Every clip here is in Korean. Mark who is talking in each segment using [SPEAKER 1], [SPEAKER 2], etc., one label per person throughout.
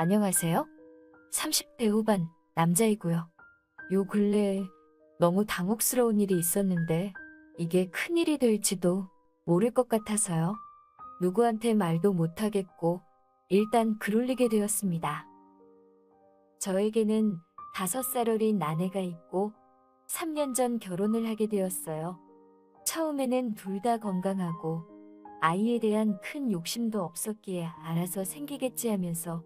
[SPEAKER 1] 안녕하세요. 30대 후반 남자이고요. 요 근래에 너무 당혹스러운 일이 있었는데 이게 큰일이 될지도 모를 것 같아서요. 누구한테 말도 못하겠고 일단 글 올리게 되었습니다. 저에게는 5살 어린 아내가 있고 3년 전 결혼을 하게 되었어요. 처음에는 둘 다 건강하고 아이에 대한 큰 욕심도 없었기에 알아서 생기겠지 하면서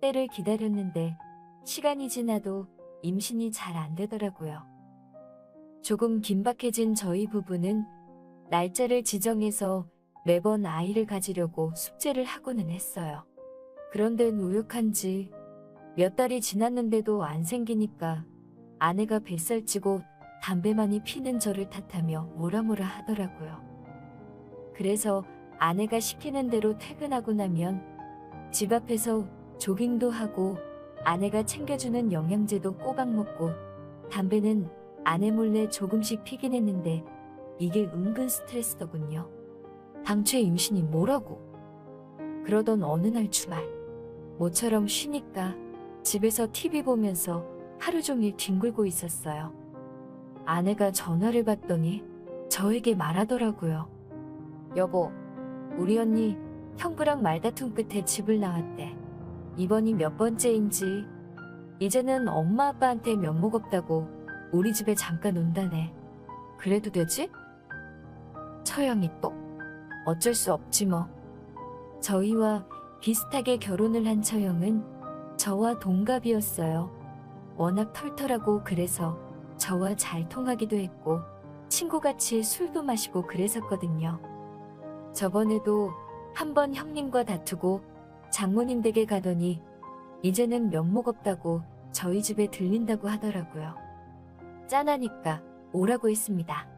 [SPEAKER 1] 때를 기다렸는데 시간이 지나도 임신이 잘 안 되더라고요. 조금 긴박해진 저희 부부는 날짜를 지정해서 매번 아이를 가지려고 숙제를 하고는 했어요. 그런데 노력한 지 몇 달이 지났는데도 안 생기니까 아내가 뱃살찌고 담배 많이 피는 저를 탓하며 뭐라 하더라고요. 그래서 아내가 시키는 대로 퇴근하고 나면 집 앞에서 조깅도 하고 아내가 챙겨주는 영양제도 꼬박 먹고 담배는 아내 몰래 조금씩 피긴 했는데 이게 은근 스트레스더군요. 당최 임신이 뭐라고. 그러던 어느 날 주말 모처럼 쉬니까 집에서 TV 보면서 하루 종일 뒹굴고 있었어요. 아내가 전화를 받더니 저에게 말하더라고요. 여보, 우리 언니 형부랑 말다툼 끝에 집을 나왔대. 이번이 몇 번째인지 이제는 엄마 아빠한테 면목 없다고 우리 집에 잠깐 온다네. 그래도 되지? 처형이 또 어쩔 수 없지 뭐. 저희와 비슷하게 결혼을 한 처형은 저와 동갑이었어요. 워낙 털털하고 그래서 저와 잘 통하기도 했고 친구같이 술도 마시고 그랬었거든요. 저번에도 한번 형님과 다투고 장모님 댁에 가더니 이제는 면목 없다고 저희 집에 들린다고 하더라고요. 짠하니까 오라고 했습니다.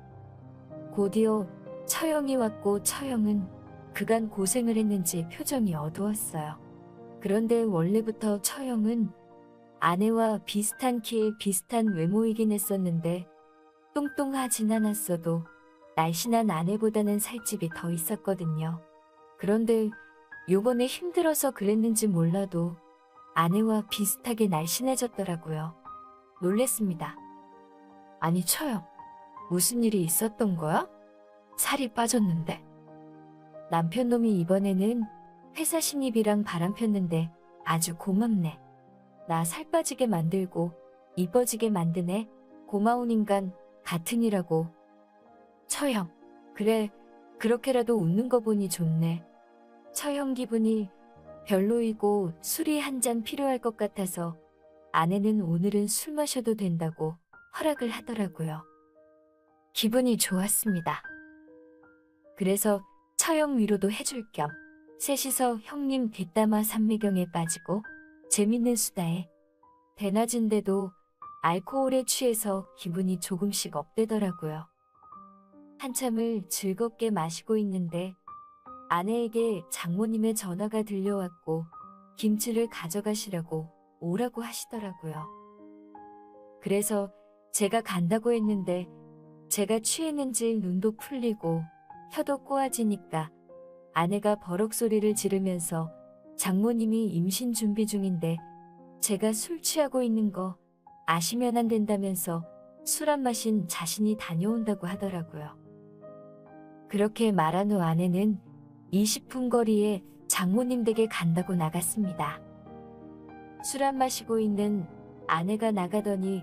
[SPEAKER 1] 곧이어 처형이 왔고 처형은 그간 고생을 했는지 표정이 어두웠어요. 그런데 원래부터 처형은 아내와 비슷한 키에 비슷한 외모이긴 했었는데 뚱뚱하진 않았어도 날씬한 아내보다는 살집이 더 있었거든요. 그런데 요번에 힘들어서 그랬는지 몰라도 아내와 비슷하게 날씬해졌더라고요. 놀랬습니다. 아니 처형, 무슨 일이 있었던 거야? 살이 빠졌는데. 남편 놈이 이번에는 회사 신입이랑 바람 폈는데 아주 고맙네. 나 살 빠지게 만들고 이뻐지게 만드네. 고마운 인간 같으니라고. 처형, 그래 그렇게라도 웃는 거 보니 좋네. 처형 기분이 별로이고 술이 한 잔 필요할 것 같아서 아내는 오늘은 술 마셔도 된다고 허락을 하더라고요. 기분이 좋았습니다. 그래서 처형 위로도 해줄 겸 셋이서 형님 뒷담화 삼매경에 빠지고 재밌는 수다에 대낮인데도 알코올에 취해서 기분이 조금씩 업되더라고요. 한참을 즐겁게 마시고 있는데 아내에게 장모님의 전화가 들려왔고 김치를 가져가시라고 오라고 하시더라고요. 그래서 제가 간다고 했는데 제가 취했는지 눈도 풀리고 혀도 꼬아지니까 아내가 버럭 소리를 지르면서 장모님이 임신 준비 중인데 제가 술 취하고 있는 거 아시면 안 된다면서 술 안 마신 자신이 다녀온다고 하더라고요. 그렇게 말한 후 아내는 20분 거리에 장모님 댁에 간다고 나갔습니다. 술 안 마시고 있는 아내가 나가더니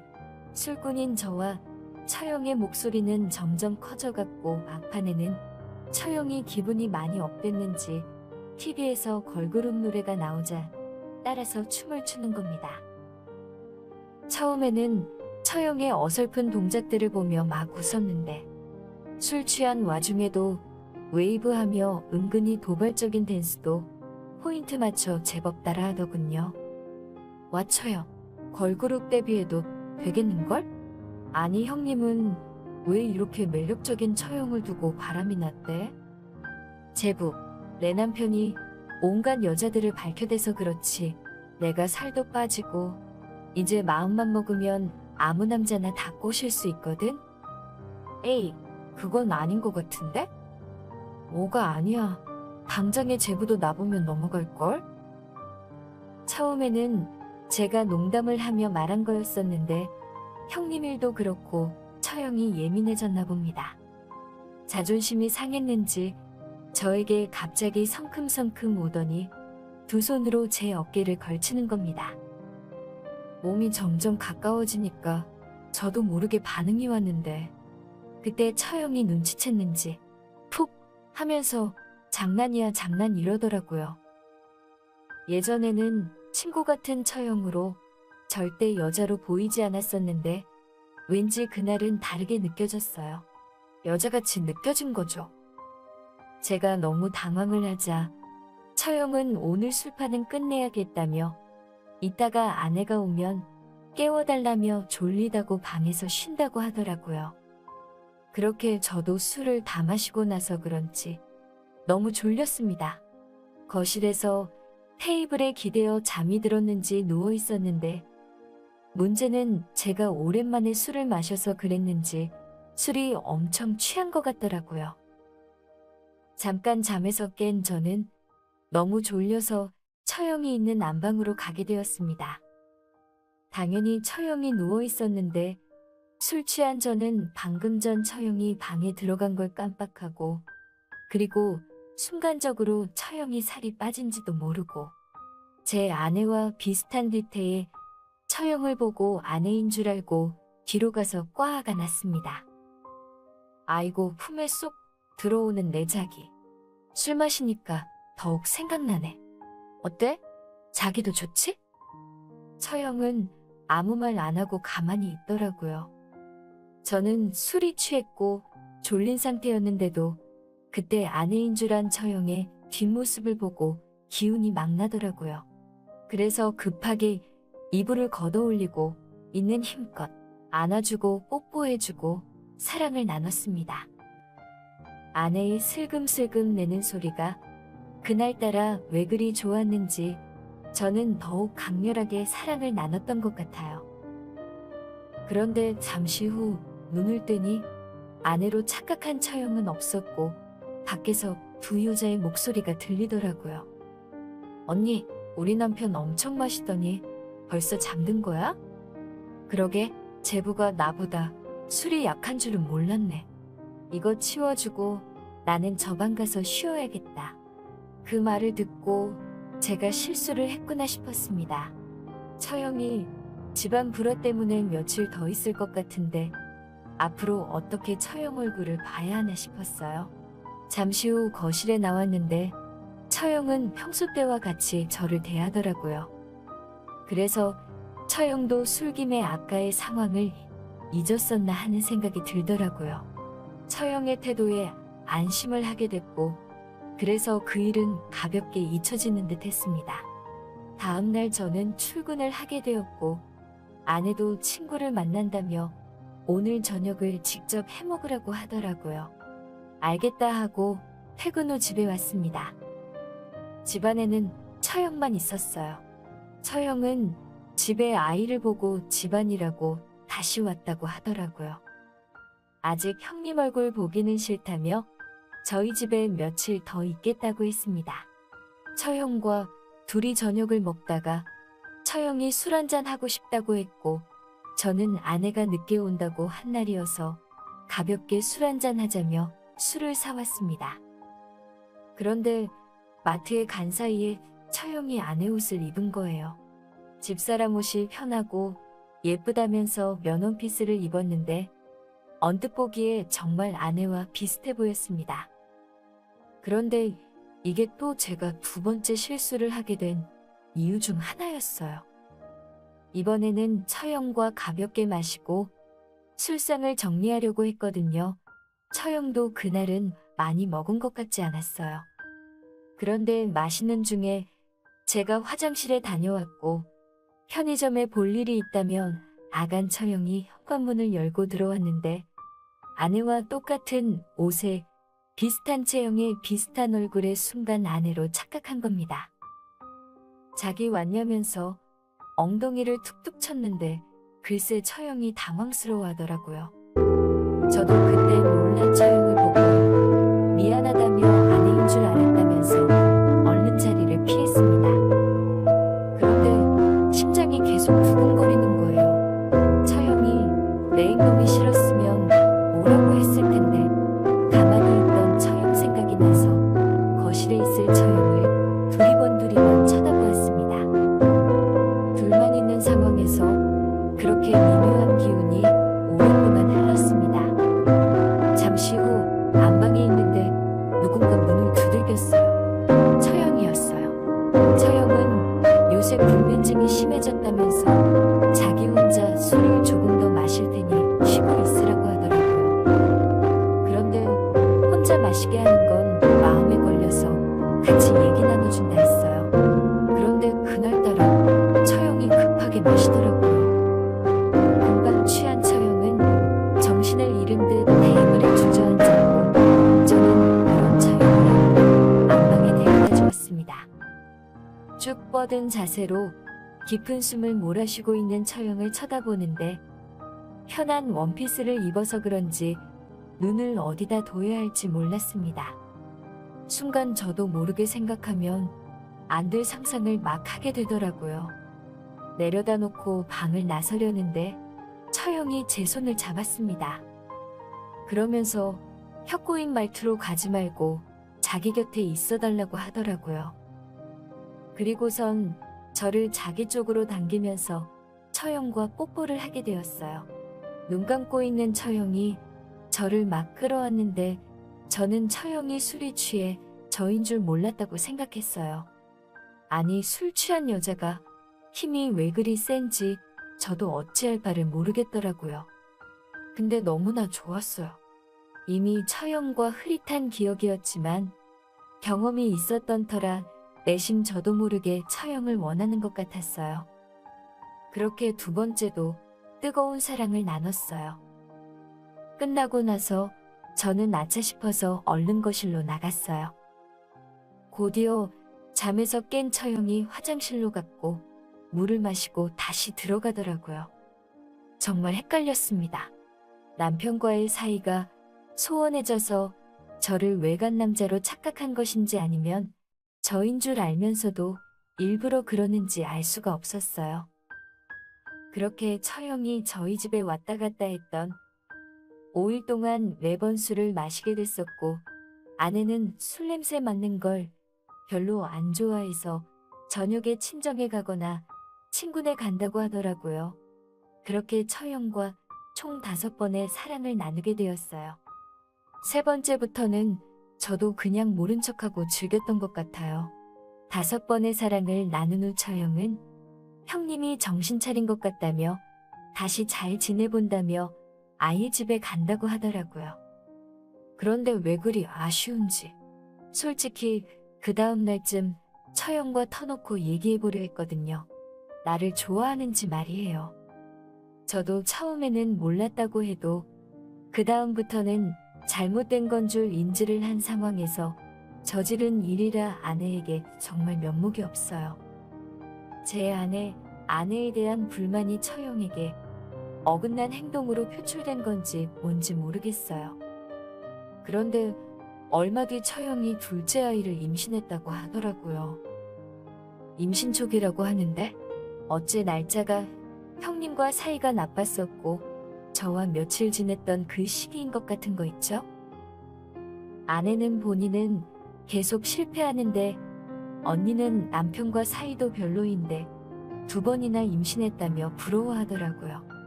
[SPEAKER 1] 술꾼인 저와 처형의 목소리는 점점 커져갔고 막판에는 처형이 기분이 많이 업됐는지 TV에서 걸그룹 노래가 나오자 따라서 춤을 추는 겁니다. 처음에는 처형의 어설픈 동작들을 보며 막 웃었는데 술 취한 와중에도 웨이브하며 은근히 도발적인 댄스도 포인트 맞춰 제법 따라하더군요. 와 처형, 걸그룹 데뷔해도 되겠는걸? 아니 형님은 왜 이렇게 매력적인 처형을 두고 바람이 났대? 제부, 내 남편이 온갖 여자들을 밝혀대서 그렇지 내가 살도 빠지고 이제 마음만 먹으면 아무 남자나 다 꼬실 수 있거든? 에이, 그건 아닌 것 같은데? 뭐가 아니야. 당장에 제부도 나보면 넘어갈걸? 처음에는 제가 농담을 하며 말한 거였었는데 형님 일도 그렇고 처형이 예민해졌나 봅니다. 자존심이 상했는지 저에게 갑자기 성큼성큼 오더니 두 손으로 제 어깨를 걸치는 겁니다. 몸이 점점 가까워지니까 저도 모르게 반응이 왔는데 그때 처형이 눈치챘는지 푹 하면서 장난이야 장난 이러더라고요. 예전에는 친구 같은 처형으로 절대 여자로 보이지 않았었는데 왠지 그날은 다르게 느껴졌어요. 여자같이 느껴진 거죠. 제가 너무 당황을 하자 처형은 오늘 술판은 끝내야겠다며 이따가 아내가 오면 깨워달라며 졸리다고 방에서 쉰다고 하더라고요. 그렇게 저도 술을 다 마시고 나서 그런지 너무 졸렸습니다. 거실에서 테이블에 기대어 잠이 들었는지 누워 있었는데 문제는 제가 오랜만에 술을 마셔서 그랬는지 술이 엄청 취한 것 같더라고요. 잠깐 잠에서 깬 저는 너무 졸려서 처형이 있는 안방으로 가게 되었습니다. 당연히 처형이 누워 있었는데 술 취한 저는 방금 전 처형이 방에 들어간 걸 깜빡하고 그리고 순간적으로 처형이 살이 빠진지도 모르고 제 아내와 비슷한 뒤태에 처형을 보고 아내인 줄 알고 뒤로 가서 꽈아가 났습니다. 아이고 품에 쏙 들어오는 내 자기. 술 마시니까 더욱 생각나네. 어때? 자기도 좋지? 처형은 아무 말 안 하고 가만히 있더라고요. 저는 술이 취했고 졸린 상태였는데도 그때 아내인 줄 안 처형의 뒷모습을 보고 기운이 막 나더라고요. 그래서 급하게 이불을 걷어올리고 있는 힘껏 안아주고 뽀뽀해주고 사랑을 나눴습니다. 아내의 슬금슬금 내는 소리가 그날따라 왜 그리 좋았는지 저는 더욱 강렬하게 사랑을 나눴던 것 같아요. 그런데 잠시 후 눈을 뜨니 아내로 착각한 처형은 없었고 밖에서 두 여자의 목소리가 들리더라고요. 언니, 우리 남편 엄청 마시더니 벌써 잠든 거야? 그러게, 제부가 나보다 술이 약한 줄은 몰랐네. 이거 치워주고 나는 저 방 가서 쉬어야겠다. 그 말을 듣고 제가 실수를 했구나 싶었습니다. 처형이 집안 불화 때문에 며칠 더 있을 것 같은데 앞으로 어떻게 처형 얼굴을 봐야 하나 싶었어요. 잠시 후 거실에 나왔는데 처형은 평소 때와 같이 저를 대하더라고요. 그래서 처형도 술김에 아까의 상황을 잊었었나 하는 생각이 들더라고요. 처형의 태도에 안심을 하게 됐고 그래서 그 일은 가볍게 잊혀지는 듯 했습니다. 다음날 저는 출근을 하게 되었고 아내도 친구를 만난다며 오늘 저녁을 직접 해먹으라고 하더라고요. 알겠다 하고 퇴근 후 집에 왔습니다. 집안에는 처형만 있었어요. 처형은 집에 아이를 보고 집안이라고 다시 왔다고 하더라고요. 아직 형님 얼굴 보기는 싫다며 저희 집에 며칠 더 있겠다고 했습니다. 처형과 둘이 저녁을 먹다가 처형이 술 한잔 하고 싶다고 했고 저는 아내가 늦게 온다고 한 날이어서 가볍게 술 한잔 하자며 술을 사왔습니다. 그런데 마트에 간 사이에 처형이 아내 옷을 입은 거예요. 집사람 옷이 편하고 예쁘다면서 면 원피스를 입었는데 언뜻 보기에 정말 아내와 비슷해 보였습니다. 그런데 이게 또 제가 두 번째 실수를 하게 된 이유 중 하나였어요. 이번에는 처형과 가볍게 마시고 술상을 정리하려고 했거든요. 처형도 그날은 많이 먹은 것 같지 않았어요. 그런데 마시는 중에 제가 화장실에 다녀왔고 편의점에 볼 일이 있다면 아간 처형이 현관문을 열고 들어왔는데 아내와 똑같은 옷에 비슷한 체형에 비슷한 얼굴의 순간 아내로 착각한 겁니다. 자기 왔냐면서 엉덩이를 툭툭 쳤는데 글쎄 처형이 당황스러워하더라고요. 저도 그때 놀란 처형을 보고 미안하다며 아내인 줄 알았다면서 얼른 자리를 피했습니다. 그런데 마시게 하는 건 마음에 걸려서 같이 얘기 나눠준다 했어요. 그런데 그날따라 처형이 급하게 마시더라고요. 금방 취한 처형은 정신을 잃은 듯 테이블에 주저앉았고 저는 그런 처형을 안방에 데려다 주었습니다. 쭉 뻗은 자세로 깊은 숨을 몰아쉬고 있는 처형을 쳐다보는데 편한 원피스를 입어서 그런지 눈을 어디다 둬야 할지 몰랐습니다. 순간 저도 모르게 생각하면 안 될 상상을 막 하게 되더라고요. 내려다 놓고 방을 나서려는데 처형이 제 손을 잡았습니다. 그러면서 혀꼬인 말투로 가지 말고 자기 곁에 있어 달라고 하더라고요. 그리고선 저를 자기 쪽으로 당기면서 처형과 뽀뽀를 하게 되었어요. 눈 감고 있는 처형이 저를 막 끌어왔는데 저는 처형이 술이 취해 저인 줄 몰랐다고 생각했어요. 아니, 술 취한 여자가 힘이 왜 그리 센지 저도 어찌할 바를 모르겠더라고요. 근데 너무나 좋았어요. 이미 처형과 흐릿한 기억이었지만 경험이 있었던 터라 내심 저도 모르게 처형을 원하는 것 같았어요. 그렇게 두 번째도 뜨거운 사랑을 나눴어요. 끝나고 나서 저는 아차 싶어서 얼른 거실로 나갔어요. 곧이어 잠에서 깬 처형이 화장실로 갔고 물을 마시고 다시 들어가더라고요. 정말 헷갈렸습니다. 남편과의 사이가 소원해져서 저를 외간 남자로 착각한 것인지 아니면 저인 줄 알면서도 일부러 그러는지 알 수가 없었어요. 그렇게 처형이 저희 집에 왔다 갔다 했던 5일 동안 매번 술을 마시게 됐었고 아내는 술 냄새 맡는 걸 별로 안 좋아해서 저녁에 친정에 가거나 친구네 간다고 하더라고요. 그렇게 처형과 총 5번의 사랑을 나누게 되었어요. 세 번째부터는 저도 그냥 모른 척하고 즐겼던 것 같아요. 5번의 사랑을 나눈 후 처형은 형님이 정신 차린 것 같다며 다시 잘 지내본다며 아이 집에 간다고 하더라고요. 그런데 왜 그리 아쉬운지. 솔직히 그 다음 날쯤 처형과 터놓고 얘기해보려 했거든요. 나를 좋아하는지 말이에요. 저도 처음에는 몰랐다고 해도 그 다음부터는 잘못된 건 줄 인지를 한 상황에서 저지른 일이라 아내에게 정말 면목이 없어요. 제 아내에 대한 불만이 처형에게 어긋난 행동으로 표출된 건지 뭔지 모르겠어요. 그런데 얼마 뒤 처형이 둘째 아이를 임신했다고 하더라고요. 임신 초기라고 하는데 어째 날짜가 형님과 사이가 나빴었고 저와 며칠 지냈던 그 시기인 것 같은 거 있죠? 아내는 본인은 계속 실패하는데 언니는 남편과 사이도 별로인데 2번이나 임신했다며 부러워하더라고요.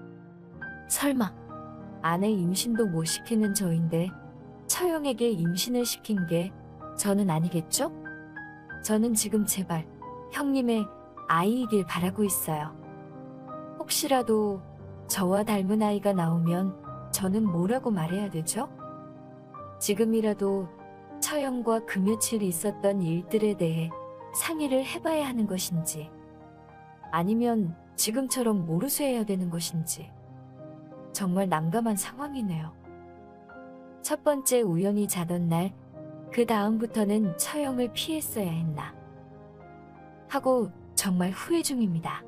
[SPEAKER 1] 설마 아내 임신도 못 시키는 저인데 처형에게 임신을 시킨 게 저는 아니겠죠? 저는 지금 제발 형님의 아이이길 바라고 있어요. 혹시라도 저와 닮은 아이가 나오면 저는 뭐라고 말해야 되죠? 지금이라도 처형과 그 며칠 있었던 일들에 대해 상의를 해봐야 하는 것인지 아니면 지금처럼 모르쇠해야 되는 것인지 정말 난감한 상황이네요. 첫 번째 우연히 자던 날, 그 다음부터는 처형을 피했어야 했나 하고 정말 후회 중입니다.